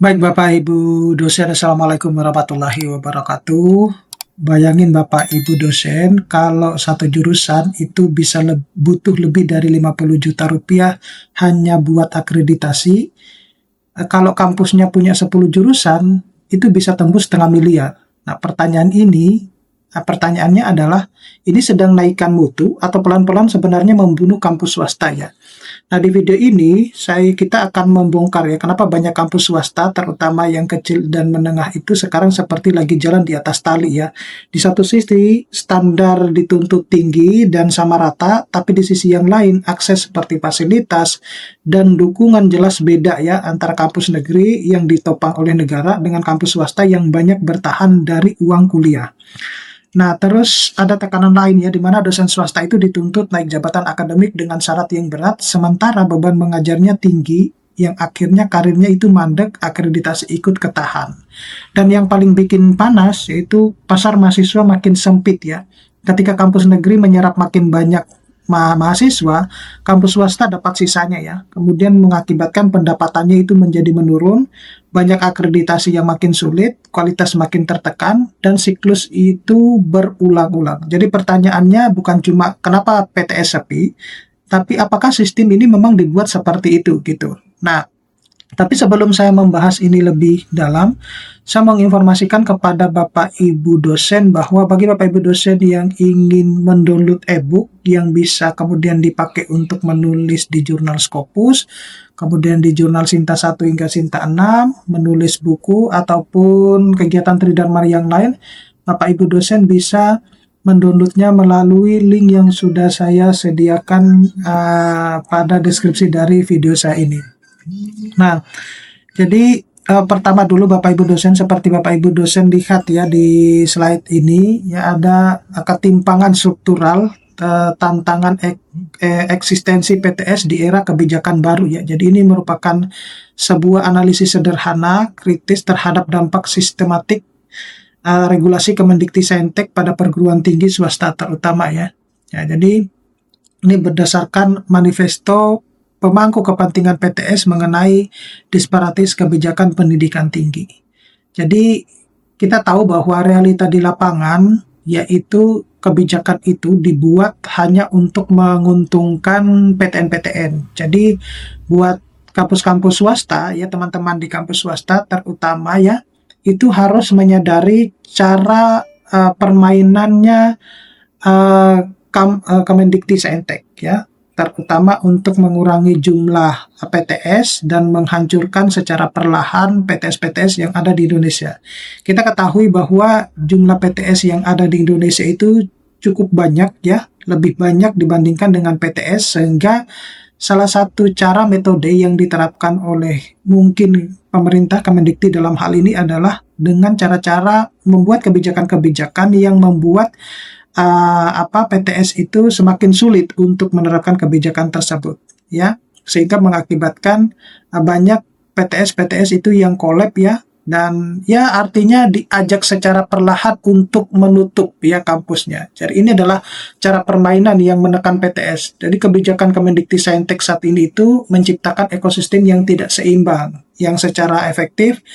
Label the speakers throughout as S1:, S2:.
S1: Baik Bapak Ibu dosen, Assalamualaikum warahmatullahi wabarakatuh. Bayangin Bapak Ibu dosen, kalau satu jurusan itu bisa butuh lebih dari 50 juta rupiah hanya buat akreditasi. Kalau kampusnya punya 10 jurusan, itu bisa tembus setengah miliar. Nah, pertanyaannya adalah, ini sedang naikkan mutu atau pelan-pelan sebenarnya membunuh kampus swasta ya? Nah, di video ini kita akan membongkar ya kenapa banyak kampus swasta terutama yang kecil dan menengah itu sekarang seperti lagi jalan di atas tali ya. Di satu sisi standar dituntut tinggi dan sama rata, tapi di sisi yang lain akses seperti fasilitas dan dukungan jelas beda ya antara kampus negeri yang ditopang oleh negara dengan kampus swasta yang banyak bertahan dari uang kuliah. Nah, terus ada tekanan lain ya, di mana dosen swasta itu dituntut naik jabatan akademik dengan syarat yang berat, sementara beban mengajarnya tinggi, yang akhirnya karirnya itu mandek, akreditasi ikut ketahan. Dan yang paling bikin panas yaitu pasar mahasiswa makin sempit ya. Ketika kampus negeri menyerap makin banyak mahasiswa, kampus swasta dapat sisanya ya. Kemudian mengakibatkan pendapatannya itu menjadi menurun, banyak akreditasi yang makin sulit, kualitas makin tertekan, dan siklus itu berulang-ulang. Jadi pertanyaannya bukan cuma kenapa PTS sepi, tapi apakah sistem ini memang dibuat seperti itu gitu. Nah, tapi sebelum saya membahas ini lebih dalam, saya menginformasikan kepada Bapak Ibu dosen bahwa bagi Bapak Ibu dosen yang ingin mendownload e-book yang bisa kemudian dipakai untuk menulis di jurnal Scopus, kemudian di jurnal Sinta 1 hingga Sinta 6, menulis buku ataupun kegiatan Tridharma yang lain, Bapak Ibu dosen bisa mendownloadnya melalui link yang sudah saya sediakan pada deskripsi dari video saya ini. Nah, jadi pertama dulu Bapak Ibu dosen, seperti Bapak Ibu dosen lihat ya di slide ini ya, ada ketimpangan struktural, tantangan eksistensi PTS di era kebijakan baru ya. Jadi ini merupakan sebuah analisis sederhana kritis terhadap dampak sistematik regulasi Kemendikti-Saintek pada perguruan tinggi swasta terutama ya. Ya, jadi ini berdasarkan manifesto pemangku kepentingan PTS mengenai disparatis kebijakan pendidikan tinggi. Jadi kita tahu bahwa realita di lapangan yaitu kebijakan itu dibuat hanya untuk menguntungkan PTN-PTN. Jadi buat kampus-kampus swasta ya, teman-teman di kampus swasta terutama ya, itu harus menyadari cara permainannya Kemendikti-Saintek ya, terutama untuk mengurangi jumlah PTS dan menghancurkan secara perlahan PTS-PTS yang ada di Indonesia. Kita ketahui bahwa jumlah PTS yang ada di Indonesia itu cukup banyak ya, lebih banyak dibandingkan dengan PTS, sehingga salah satu cara metode yang diterapkan oleh mungkin pemerintah Kemendikti dalam hal ini adalah dengan cara-cara membuat kebijakan-kebijakan yang membuat PTS itu semakin sulit untuk menerapkan kebijakan tersebut ya, sehingga mengakibatkan banyak PTS-PTS itu yang kolab ya, dan ya artinya diajak secara perlahan untuk menutup ya kampusnya. Jadi ini adalah cara permainan yang menekan PTS. Jadi kebijakan Kemendikti-Saintek saat ini itu menciptakan ekosistem yang tidak seimbang, yang secara efektif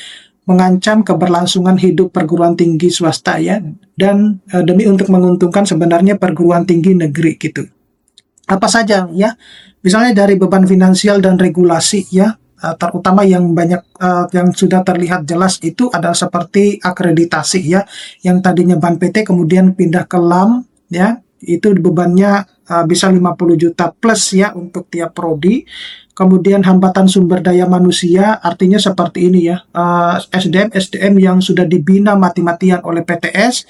S1: mengancam keberlangsungan hidup perguruan tinggi swasta ya, dan demi untuk menguntungkan sebenarnya perguruan tinggi negeri gitu. Apa saja ya? Misalnya dari beban finansial dan regulasi ya, terutama yang banyak yang sudah terlihat jelas itu adalah seperti akreditasi ya, yang tadinya Ban PT kemudian pindah ke LAM ya, itu bebannya bisa 50 juta plus ya untuk tiap prodi. Kemudian hambatan sumber daya manusia, artinya seperti ini ya, SDM yang sudah dibina mati-matian oleh PTS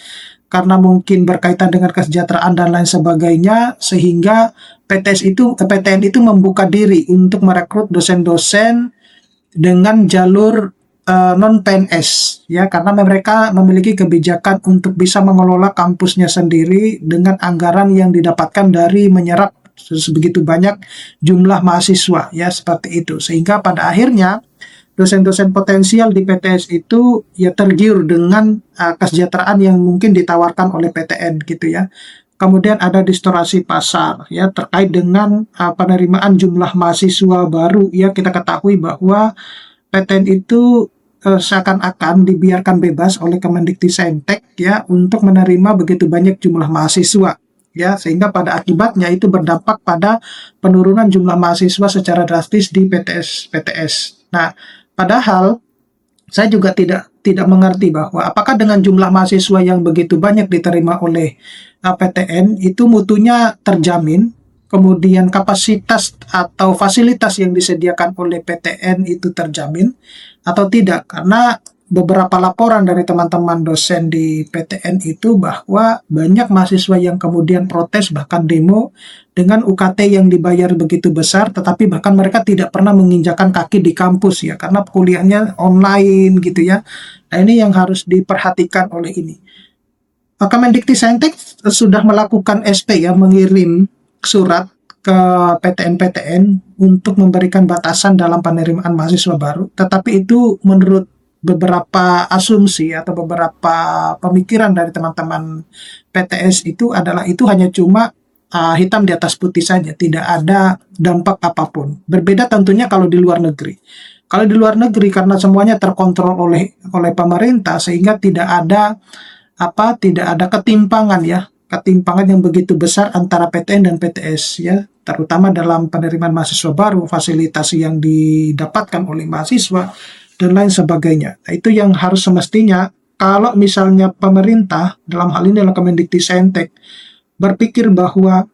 S1: karena mungkin berkaitan dengan kesejahteraan dan lain sebagainya, sehingga PTN itu membuka diri untuk merekrut dosen-dosen dengan jalur non PNS ya, karena mereka memiliki kebijakan untuk bisa mengelola kampusnya sendiri dengan anggaran yang didapatkan dari menyerap sebegitu banyak jumlah mahasiswa ya, seperti itu, sehingga pada akhirnya dosen-dosen potensial di PTS itu ya tergiur dengan kesejahteraan yang mungkin ditawarkan oleh PTN gitu ya. Kemudian ada distorsi pasar ya terkait dengan penerimaan jumlah mahasiswa baru ya. Kita ketahui bahwa PTN itu seakan-akan dibiarkan bebas oleh Kemendikbudristek ya untuk menerima begitu banyak jumlah mahasiswa ya, sehingga pada akibatnya itu berdampak pada penurunan jumlah mahasiswa secara drastis di PTS. Nah, padahal saya juga tidak mengerti bahwa apakah dengan jumlah mahasiswa yang begitu banyak diterima oleh PTN itu mutunya terjamin, kemudian kapasitas atau fasilitas yang disediakan oleh PTN itu terjamin atau tidak, karena beberapa laporan dari teman-teman dosen di PTN itu bahwa banyak mahasiswa yang kemudian protes bahkan demo dengan UKT yang dibayar begitu besar, tetapi bahkan mereka tidak pernah menginjakan kaki di kampus ya, karena kuliahnya online gitu ya. Nah, ini yang harus diperhatikan oleh ini. Kemendikbudristek sudah melakukan SP ya, mengirim surat ke PTN-PTN untuk memberikan batasan dalam penerimaan mahasiswa baru, tetapi itu menurut beberapa asumsi atau beberapa pemikiran dari teman-teman PTS itu adalah itu hanya cuma hitam di atas putih saja, tidak ada dampak apapun. Berbeda tentunya kalau di luar negeri. Kalau di luar negeri karena semuanya terkontrol oleh pemerintah sehingga tidak ada ketimpangan ya, ketimpangan yang begitu besar antara PTN dan PTS ya, terutama dalam penerimaan mahasiswa baru, fasilitas yang didapatkan oleh mahasiswa dan lain sebagainya. Nah, itu yang harus semestinya kalau misalnya pemerintah dalam hal ini adalah Kemendikbudristek berpikir bahwa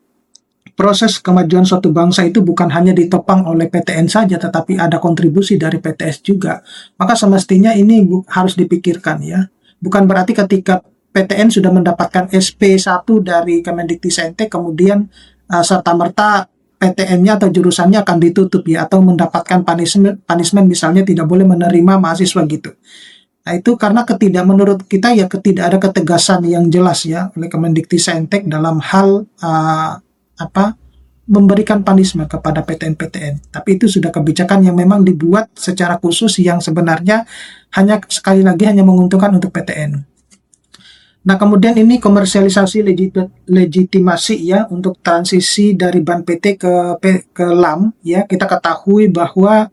S1: proses kemajuan suatu bangsa itu bukan hanya ditopang oleh PTN saja, tetapi ada kontribusi dari PTS juga, maka semestinya ini harus dipikirkan ya. Bukan berarti ketika PTN sudah mendapatkan SP1 dari Kemendikbudristek kemudian serta-merta PTN-nya atau jurusannya akan ditutup ya, atau mendapatkan punishment misalnya tidak boleh menerima mahasiswa gitu. Nah, itu karena menurut kita ya tidak ada ketegasan yang jelas ya oleh Kemendikbudristek dalam hal memberikan punishment kepada PTN-PTN. Tapi itu sudah kebijakan yang memang dibuat secara khusus yang sebenarnya sekali lagi hanya menguntungkan untuk PTN. Nah, kemudian ini komersialisasi legitimasi ya untuk transisi dari BAN PT ke LAM ya. Kita ketahui bahwa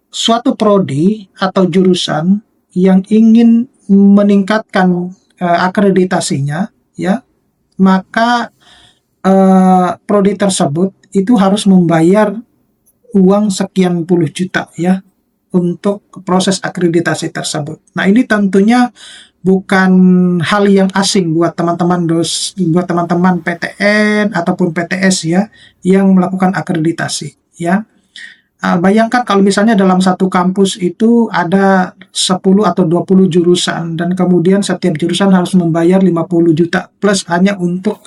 S1: suatu prodi atau jurusan yang ingin meningkatkan akreditasinya ya, maka prodi tersebut itu harus membayar uang sekian puluh juta ya untuk proses akreditasi tersebut. Nah, ini tentunya bukan hal yang asing buat teman-teman PTN ataupun PTS ya yang melakukan akreditasi ya. Bayangkan kalau misalnya dalam satu kampus itu ada 10 atau 20 jurusan dan kemudian setiap jurusan harus membayar 50 juta plus hanya untuk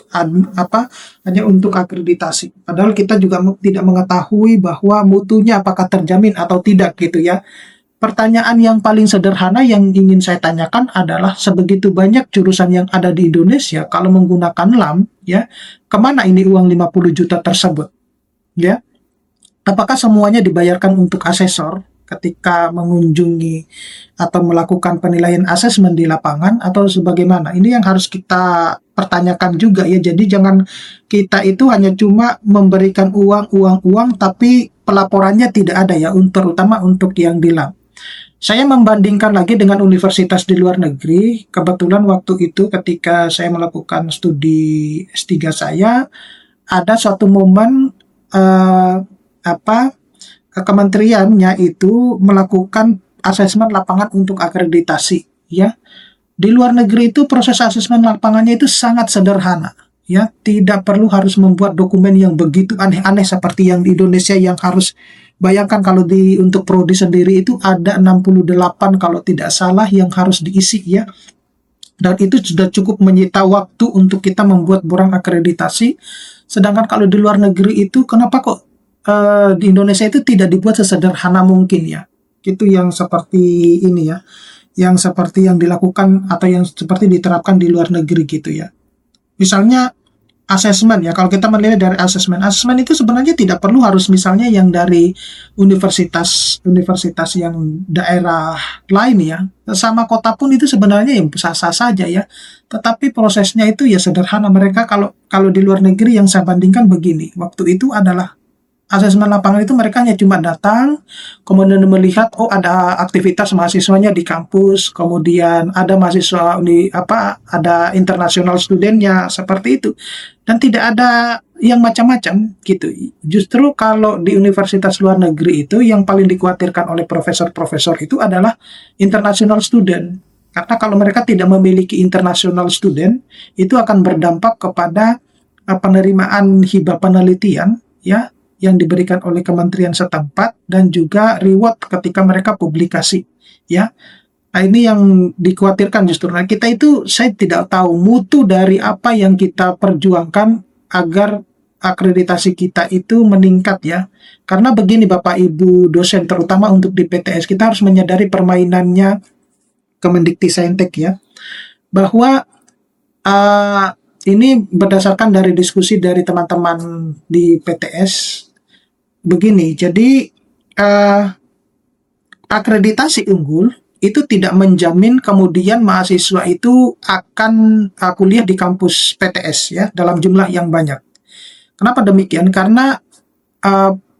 S1: akreditasi. Padahal kita juga tidak mengetahui bahwa mutunya apakah terjamin atau tidak gitu ya. Pertanyaan yang paling sederhana yang ingin saya tanyakan adalah sebegitu banyak jurusan yang ada di Indonesia, kalau menggunakan LAM ya, kemana ini uang 50 juta tersebut ya? Apakah semuanya dibayarkan untuk asesor ketika mengunjungi atau melakukan penilaian asesmen di lapangan atau sebagaimana? Ini yang harus kita pertanyakan juga ya. Jadi jangan kita itu hanya cuma memberikan uang tapi pelaporannya tidak ada ya, terutama untuk yang di LAM. Saya membandingkan lagi dengan universitas di luar negeri. Kebetulan waktu itu ketika saya melakukan studi S3 saya, ada suatu momen kementeriannya itu melakukan asesmen lapangan untuk akreditasi ya. Di luar negeri itu proses asesmen lapangannya itu sangat sederhana ya, tidak perlu harus membuat dokumen yang begitu aneh-aneh seperti yang di Indonesia yang harus. Bayangkan kalau untuk prodi sendiri itu ada 68 kalau tidak salah yang harus diisi ya. Dan itu sudah cukup menyita waktu untuk kita membuat borang akreditasi. Sedangkan kalau di luar negeri itu kenapa kok di Indonesia itu tidak dibuat sesederhana mungkin ya. Itu yang seperti ini ya. Yang seperti yang dilakukan atau yang seperti diterapkan di luar negeri gitu ya. Misalnya asesmen ya, kalau kita menilai dari asesmen itu sebenarnya tidak perlu harus misalnya yang dari universitas yang daerah lain ya, sama kota pun itu sebenarnya yang sah-sah saja ya, tetapi prosesnya itu ya sederhana. Mereka kalau di luar negeri yang saya bandingkan begini, waktu itu adalah asesmen lapangan itu mereka hanya cuma datang, kemudian melihat, oh ada aktivitas mahasiswanya di kampus, kemudian ada mahasiswa ada international studentnya, seperti itu. Dan tidak ada yang macam-macam gitu. Justru kalau di universitas luar negeri itu yang paling dikhawatirkan oleh profesor-profesor itu adalah international student. Karena kalau mereka tidak memiliki international student, itu akan berdampak kepada penerimaan hibah penelitian ya yang diberikan oleh kementerian setempat dan juga reward ketika mereka publikasi ya. Nah, ini yang dikhawatirkan justru. Nah, kita itu saya tidak tahu mutu dari apa yang kita perjuangkan agar akreditasi kita itu meningkat ya. Karena begini Bapak Ibu dosen, terutama untuk di PTS, kita harus menyadari permainannya Kemendikti-Saintek ya, bahwa ini berdasarkan dari diskusi dari teman-teman di PTS begini. Jadi akreditasi unggul itu tidak menjamin kemudian mahasiswa itu akan kuliah di kampus PTS ya dalam jumlah yang banyak. Kenapa demikian? Karena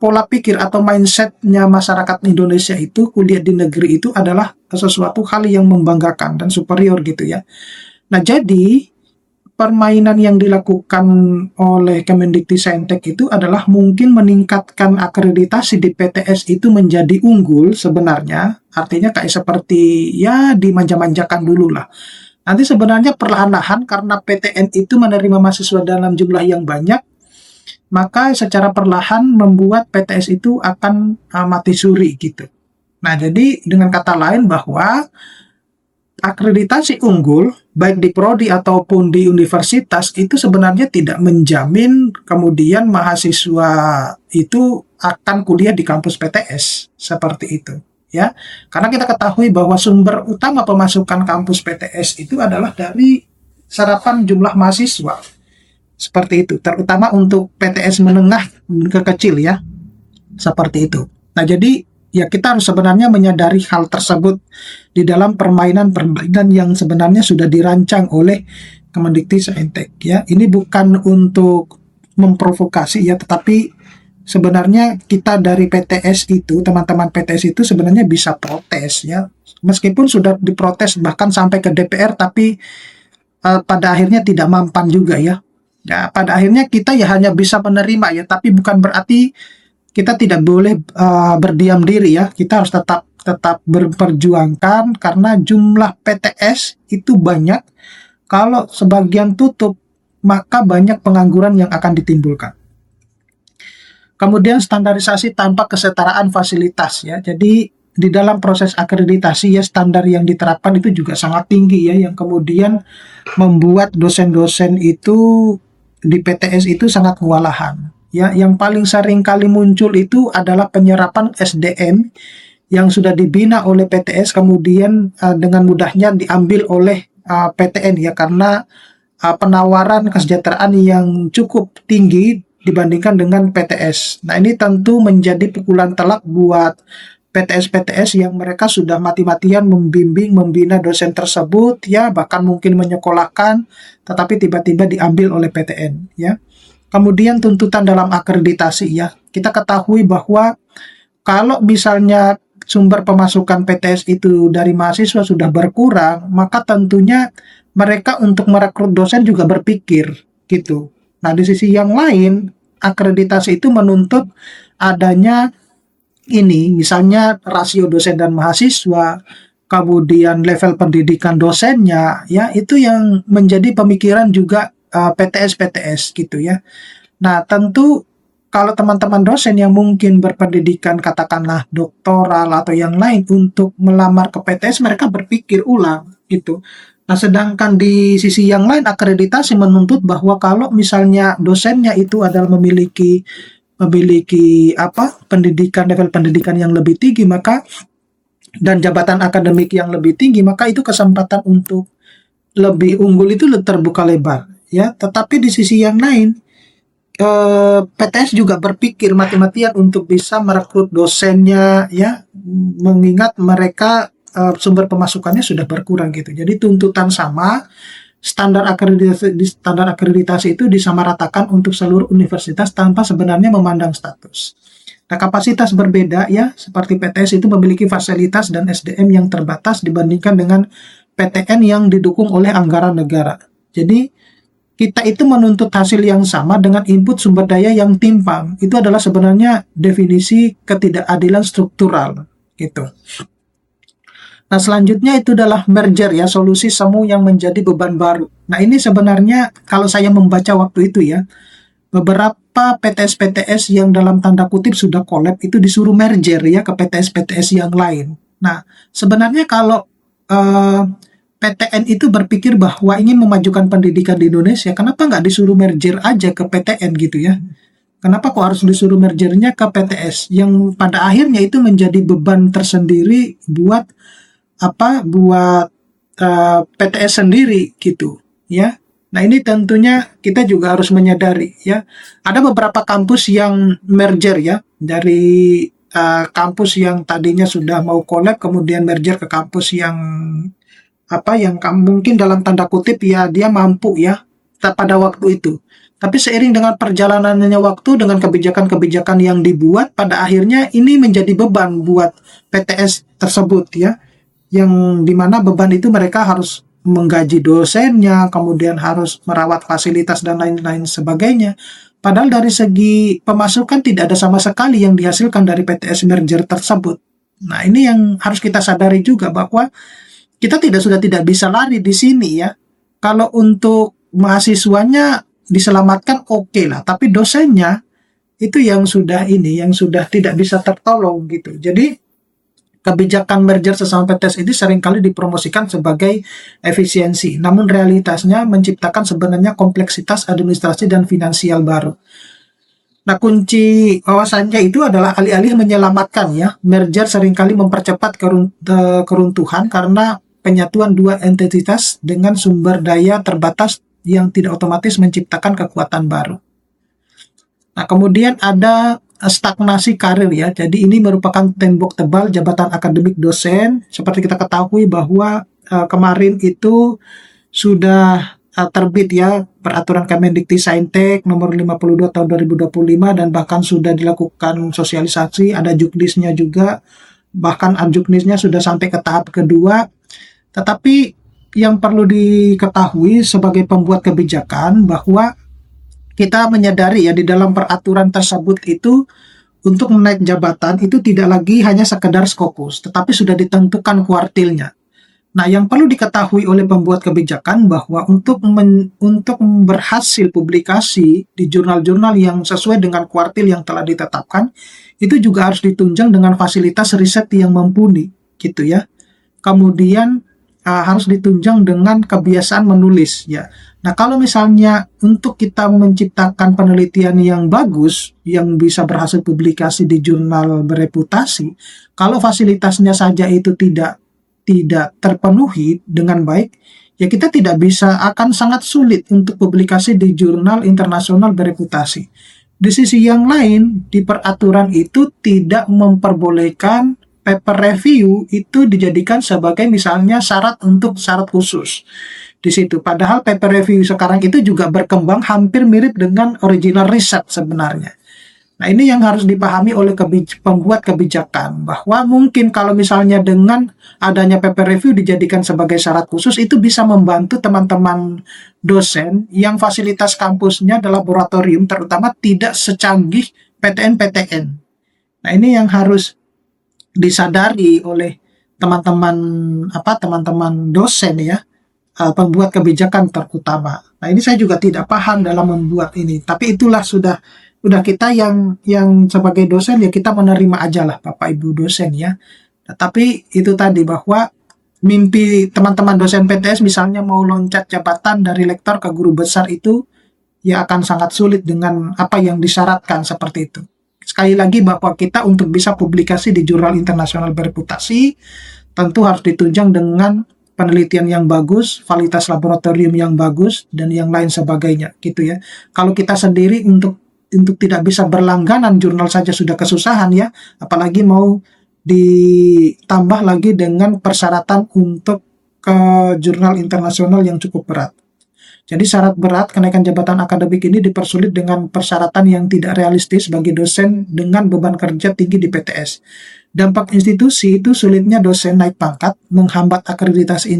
S1: pola pikir atau mindsetnya masyarakat Indonesia itu kuliah di negeri itu adalah sesuatu hal yang membanggakan dan superior gitu ya. Nah, jadi permainan yang dilakukan oleh Kemendikti-Saintek itu adalah mungkin meningkatkan akreditasi di PTS itu menjadi unggul sebenarnya, artinya kayak seperti ya dimanja-manjakan dulu lah. Nanti sebenarnya perlahan-lahan karena PTN itu menerima mahasiswa dalam jumlah yang banyak, maka secara perlahan membuat PTS itu akan mati suri gitu. Nah, jadi dengan kata lain bahwa akreditasi unggul baik di prodi ataupun di universitas itu sebenarnya tidak menjamin kemudian mahasiswa itu akan kuliah di kampus PTS seperti itu ya. Karena kita ketahui bahwa sumber utama pemasukan kampus PTS itu adalah dari serapan jumlah mahasiswa. Seperti itu, terutama untuk PTS menengah ke kecil ya. Seperti itu. Nah, jadi ya kita harus sebenarnya menyadari hal tersebut di dalam permainan-permainan yang sebenarnya sudah dirancang oleh Kemendikti-Saintek ya. Ini bukan untuk memprovokasi ya, tetapi sebenarnya kita dari PTS itu, teman-teman PTS itu sebenarnya bisa protes ya. Meskipun sudah diprotes bahkan sampai ke DPR, tapi pada akhirnya tidak mampan juga ya. Ya, pada akhirnya kita ya hanya bisa menerima ya, tapi bukan berarti kita tidak boleh berdiam diri ya. Kita harus tetap berperjuangkan karena jumlah PTS itu banyak. Kalau sebagian tutup, maka banyak pengangguran yang akan ditimbulkan. Kemudian standarisasi tanpa kesetaraan fasilitas ya. Jadi di dalam proses akreditasi ya standar yang diterapkan itu juga sangat tinggi ya, yang kemudian membuat dosen-dosen itu di PTS itu sangat kewalahan. Ya, yang paling sering kali muncul itu adalah penyerapan SDM yang sudah dibina oleh PTS kemudian dengan mudahnya diambil oleh PTN ya, karena penawaran kesejahteraan yang cukup tinggi dibandingkan dengan PTS. Nah, ini tentu menjadi pukulan telak buat PTS-PTS yang mereka sudah mati-matian membimbing, membina dosen tersebut ya, bahkan mungkin menyekolahkan, tetapi tiba-tiba diambil oleh PTN ya. Kemudian tuntutan dalam akreditasi ya. Kita ketahui bahwa kalau misalnya sumber pemasukan PTS itu dari mahasiswa sudah berkurang, maka tentunya mereka untuk merekrut dosen juga berpikir gitu. Nah, di sisi yang lain, akreditasi itu menuntut adanya ini, misalnya rasio dosen dan mahasiswa, kemudian level pendidikan dosennya, ya itu yang menjadi pemikiran juga PTS-PTS gitu ya. Nah, tentu kalau teman-teman dosen yang mungkin berpendidikan katakanlah doktoral atau yang lain untuk melamar ke PTS, mereka berpikir ulang gitu. Nah, sedangkan di sisi yang lain akreditasi menuntut bahwa kalau misalnya dosennya itu adalah memiliki pendidikan, level pendidikan yang lebih tinggi, maka dan jabatan akademik yang lebih tinggi, maka itu kesempatan untuk lebih unggul itu terbuka lebar ya. Tetapi di sisi yang lain PTS juga berpikir mati-matian untuk bisa merekrut dosennya ya, mengingat mereka sumber pemasukannya sudah berkurang gitu. Jadi tuntutan sama, standar akreditasi itu disamaratakan untuk seluruh universitas tanpa sebenarnya memandang status. Nah, kapasitas berbeda ya, seperti PTS itu memiliki fasilitas dan SDM yang terbatas dibandingkan dengan PTN yang didukung oleh anggaran negara. Jadi, kita itu menuntut hasil yang sama dengan input sumber daya yang timpang. Itu adalah sebenarnya definisi ketidakadilan struktural, gitu. Nah, selanjutnya itu adalah merger ya, solusi semu yang menjadi beban baru. Nah, ini sebenarnya kalau saya membaca waktu itu ya, beberapa PTS-PTS yang dalam tanda kutip sudah collab itu disuruh merger ya ke PTS-PTS yang lain. Nah, sebenarnya kalau PTN itu berpikir bahwa ingin memajukan pendidikan di Indonesia, kenapa nggak disuruh merger aja ke PTN gitu ya? Kenapa kok harus disuruh mergernya ke PTS yang pada akhirnya itu menjadi beban tersendiri buat buat PTS sendiri gitu ya. Nah, ini tentunya kita juga harus menyadari ya. Ada beberapa kampus yang merger ya dari kampus yang tadinya sudah mau collab kemudian merger ke kampus yang yang mungkin dalam tanda kutip ya dia mampu ya pada waktu itu. Tapi seiring dengan perjalanannya waktu dengan kebijakan-kebijakan yang dibuat pada akhirnya ini menjadi beban buat PTS tersebut ya. Yang dimana beban itu mereka harus menggaji dosennya, kemudian harus merawat fasilitas dan lain-lain sebagainya. Padahal dari segi pemasukan tidak ada sama sekali yang dihasilkan dari PTS merger tersebut. Nah, ini yang harus kita sadari juga bahwa kita sudah tidak bisa lari di sini ya. Kalau untuk mahasiswanya diselamatkan oke lah, tapi dosennya itu yang sudah tidak bisa tertolong gitu. Jadi kebijakan merger sesama PTS ini seringkali dipromosikan sebagai efisiensi, namun realitasnya menciptakan sebenarnya kompleksitas administrasi dan finansial baru. Nah, kunci wawasannya itu adalah alih-alih menyelamatkan ya, merger seringkali mempercepat keruntuhan karena penyatuan dua entitas dengan sumber daya terbatas yang tidak otomatis menciptakan kekuatan baru. Nah, kemudian ada stagnasi karir ya. Jadi ini merupakan tembok tebal jabatan akademik dosen. Seperti kita ketahui bahwa kemarin itu sudah terbit ya peraturan Kemendikti-Saintek nomor 52 tahun 2025 dan bahkan sudah dilakukan sosialisasi, ada juknisnya juga, bahkan juknisnya sudah sampai ke tahap kedua. Tetapi yang perlu diketahui sebagai pembuat kebijakan bahwa kita menyadari ya di dalam peraturan tersebut itu untuk menaik jabatan itu tidak lagi hanya sekedar skokus, tetapi sudah ditentukan kuartilnya. Nah, yang perlu diketahui oleh pembuat kebijakan bahwa untuk berhasil publikasi di jurnal-jurnal yang sesuai dengan kuartil yang telah ditetapkan, itu juga harus ditunjang dengan fasilitas riset yang mumpuni, gitu ya. Kemudian harus ditunjang dengan kebiasaan menulis ya. Nah, kalau misalnya untuk kita menciptakan penelitian yang bagus, yang bisa berhasil publikasi di jurnal bereputasi, kalau fasilitasnya saja itu tidak terpenuhi dengan baik, ya kita tidak bisa, akan sangat sulit untuk publikasi di jurnal internasional bereputasi. Di sisi yang lain, di peraturan itu tidak memperbolehkan paper review itu dijadikan sebagai misalnya syarat khusus di situ. Padahal paper review sekarang itu juga berkembang hampir mirip dengan original riset sebenarnya. Nah, ini yang harus dipahami oleh pembuat kebijakan, bahwa mungkin kalau misalnya dengan adanya paper review dijadikan sebagai syarat khusus, itu bisa membantu teman-teman dosen yang fasilitas kampusnya adalah laboratorium, terutama tidak secanggih PTN-PTN. Nah, ini yang harus disadari oleh teman-teman dosen ya, pembuat kebijakan terutama. Nah, ini saya juga tidak paham dalam membuat ini, tapi itulah sudah kita yang sebagai dosen ya kita menerima aja lah Bapak Ibu dosen ya. Nah, tapi itu tadi bahwa mimpi teman-teman dosen PTS misalnya mau loncat jabatan dari lektor ke guru besar itu ya akan sangat sulit dengan apa yang disyaratkan seperti itu. Sekali lagi bahwa kita untuk bisa publikasi di jurnal internasional bereputasi tentu harus ditunjang dengan penelitian yang bagus, validitas laboratorium yang bagus, dan yang lain sebagainya gitu ya. Kalau kita sendiri untuk tidak bisa berlangganan jurnal saja sudah kesusahan ya, apalagi mau ditambah lagi dengan persyaratan untuk ke jurnal internasional yang cukup berat. Jadi syarat berat kenaikan jabatan akademik ini dipersulit dengan persyaratan yang tidak realistis bagi dosen dengan beban kerja tinggi di PTS. Dampak institusi itu sulitnya dosen naik pangkat, menghambat akreditasi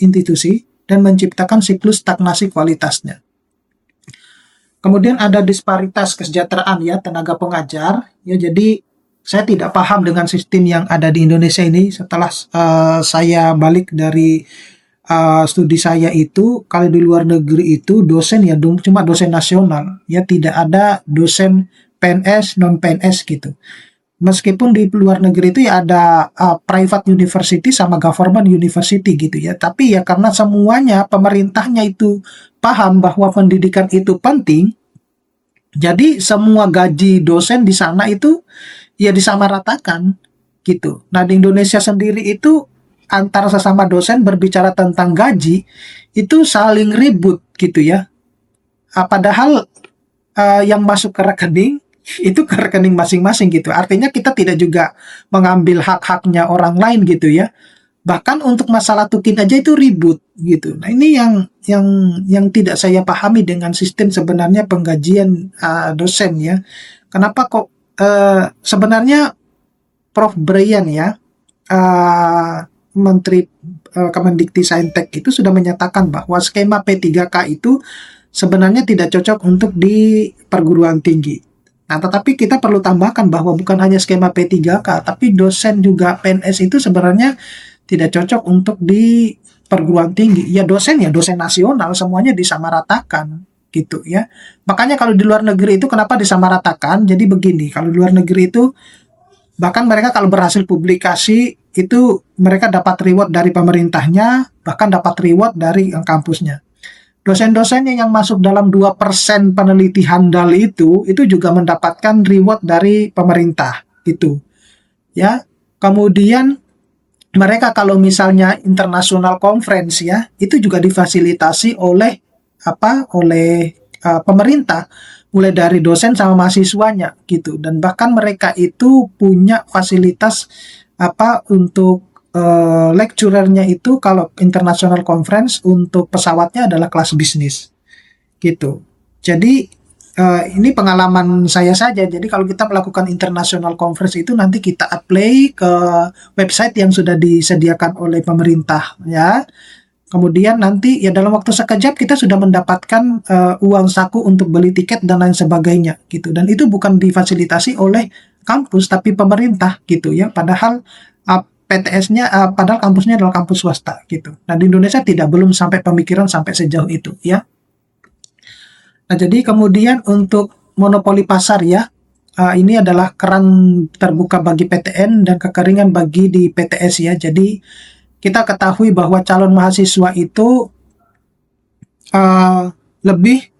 S1: institusi dan menciptakan siklus stagnasi kualitasnya. Kemudian ada disparitas kesejahteraan ya tenaga pengajar. Ya jadi saya tidak paham dengan sistem yang ada di Indonesia ini setelah saya balik dari studi saya itu. Kalau di luar negeri itu dosen ya cuma dosen nasional ya, tidak ada dosen PNS non PNS gitu. Meskipun di luar negeri itu ya ada private university sama government university gitu ya, tapi ya karena semuanya pemerintahnya itu paham bahwa pendidikan itu penting, jadi semua gaji dosen di sana itu ya disamaratakan gitu. Nah, di Indonesia sendiri itu antara sesama dosen berbicara tentang gaji itu saling ribut gitu ya. Padahal yang masuk ke rekening itu ke rekening masing-masing gitu. Artinya kita tidak juga mengambil hak-haknya orang lain gitu ya. Bahkan untuk masalah tukin aja itu ribut gitu. Nah, ini yang tidak saya pahami dengan sistem sebenarnya penggajian dosen ya. Kenapa kok sebenarnya Prof. Brian ya, Menteri Kemendikti-Saintek itu sudah menyatakan bahwa skema P3K itu sebenarnya tidak cocok untuk di perguruan tinggi. Nah, tetapi kita perlu tambahkan bahwa bukan hanya skema P3K, tapi dosen juga PNS itu sebenarnya tidak cocok untuk di perguruan tinggi. Ya dosen nasional semuanya disamaratakan gitu ya. Makanya kalau di luar negeri itu kenapa disamaratakan? Jadi begini, kalau di luar negeri itu bahkan mereka kalau berhasil publikasi itu mereka dapat reward dari pemerintahnya, bahkan dapat reward dari kampusnya. Dosen-dosennya yang masuk dalam 2% peneliti handal itu juga mendapatkan reward dari pemerintah gitu. Ya. Kemudian mereka kalau misalnya international conference ya, itu juga difasilitasi oleh pemerintah, mulai dari dosen sama mahasiswanya gitu. Dan bahkan mereka itu punya fasilitas untuk lecturernya itu kalau international conference untuk pesawatnya adalah kelas bisnis gitu. Jadi ini pengalaman saya saja. Jadi kalau kita melakukan international conference itu nanti kita apply ke website yang sudah disediakan oleh pemerintah ya. Kemudian nanti ya dalam waktu sekejap kita sudah mendapatkan uang saku untuk beli tiket dan lain sebagainya gitu. Dan itu bukan difasilitasi oleh kampus tapi pemerintah gitu ya. Padahal PTS-nya padahal kampusnya adalah kampus swasta gitu. Nah, di Indonesia belum sampai pemikiran sampai sejauh itu ya. Nah, jadi kemudian untuk monopoli pasar ya, ini adalah keran terbuka bagi PTN dan kekeringan bagi di PTS ya. Jadi kita ketahui bahwa calon mahasiswa itu lebih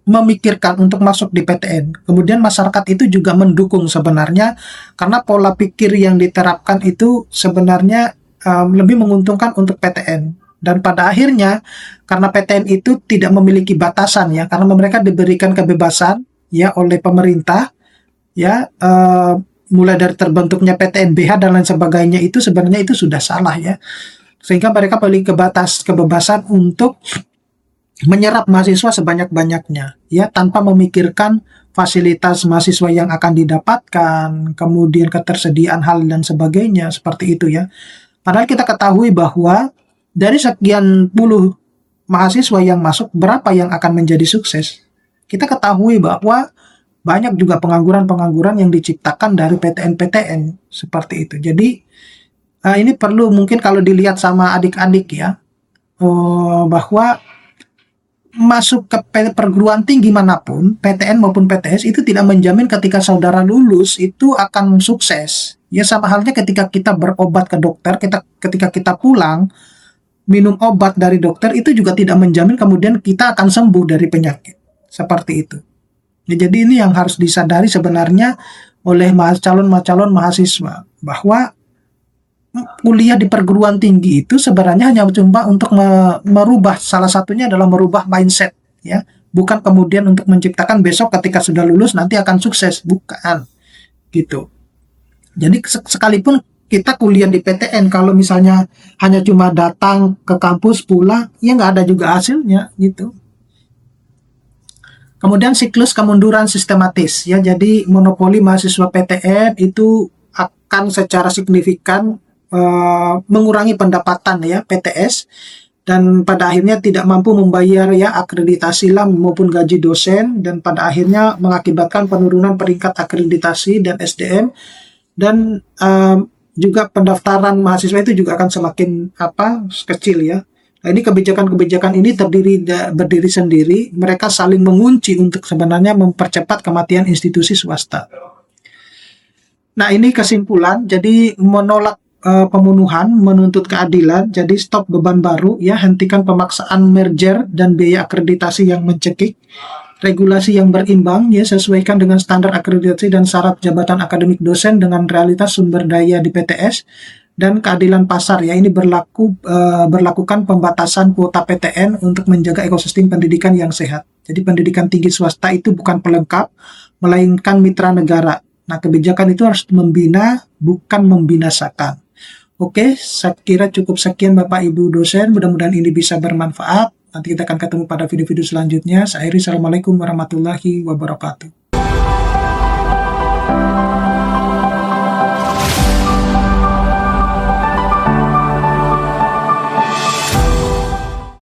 S1: memikirkan untuk masuk di PTN. Kemudian masyarakat itu juga mendukung sebenarnya karena pola pikir yang diterapkan itu sebenarnya lebih menguntungkan untuk PTN. Dan pada akhirnya karena PTN itu tidak memiliki batasan ya, karena mereka diberikan kebebasan ya oleh pemerintah ya, mulai dari terbentuknya PTNBH dan lain sebagainya itu sebenarnya itu sudah salah ya, sehingga mereka memiliki kebebasan untuk menyerap mahasiswa sebanyak-banyaknya ya, tanpa memikirkan fasilitas mahasiswa yang akan didapatkan, kemudian ketersediaan hal dan sebagainya seperti itu ya. Padahal kita ketahui bahwa dari sekian puluh mahasiswa yang masuk, berapa yang akan menjadi sukses? Kita ketahui bahwa banyak juga pengangguran-pengangguran yang diciptakan dari PTN-PTN seperti itu. Jadi ini perlu mungkin kalau dilihat sama adik-adik ya, bahwa masuk ke perguruan tinggi manapun, PTN maupun PTS itu tidak menjamin ketika saudara lulus itu akan sukses. Ya sama halnya ketika kita berobat ke dokter, ketika kita pulang minum obat dari dokter itu juga tidak menjamin kemudian kita akan sembuh dari penyakit seperti itu. Ya, jadi ini yang harus disadari sebenarnya oleh calon mahasiswa bahwa kuliah di perguruan tinggi itu sebenarnya hanya cuma untuk merubah, salah satunya adalah merubah mindset ya, bukan kemudian untuk menciptakan besok ketika sudah lulus nanti akan sukses, bukan gitu. Jadi sekalipun kita kuliah di PTN, kalau misalnya hanya cuma datang ke kampus pulang, ya nggak ada juga hasilnya gitu. Kemudian siklus kemunduran sistematis ya, jadi monopoli mahasiswa PTN itu akan secara signifikan mengurangi pendapatan ya PTS, dan pada akhirnya tidak mampu membayar ya akreditasi LAM maupun gaji dosen, dan pada akhirnya mengakibatkan penurunan peringkat akreditasi dan SDM, dan juga pendaftaran mahasiswa itu juga akan semakin kecil ya. Nah, ini kebijakan-kebijakan ini berdiri sendiri, mereka saling mengunci untuk sebenarnya mempercepat kematian institusi swasta. Nah, ini kesimpulan, jadi menolak pembunuhan, menuntut keadilan, jadi stop beban baru ya, hentikan pemaksaan merger dan biaya akreditasi yang mencekik, regulasi yang berimbang ya, sesuaikan dengan standar akreditasi dan syarat jabatan akademik dosen dengan realitas sumber daya di PTS, dan keadilan pasar ya, ini berlakukan pembatasan kuota PTN untuk menjaga ekosistem pendidikan yang sehat. Jadi pendidikan tinggi swasta itu bukan pelengkap, melainkan mitra negara. Nah, kebijakan itu harus membina, bukan membinasakan. Oke, saya kira cukup sekian Bapak Ibu dosen, mudah-mudahan ini bisa bermanfaat. Nanti kita akan ketemu pada video-video selanjutnya. Saya Iri, Assalamualaikum warahmatullahi wabarakatuh.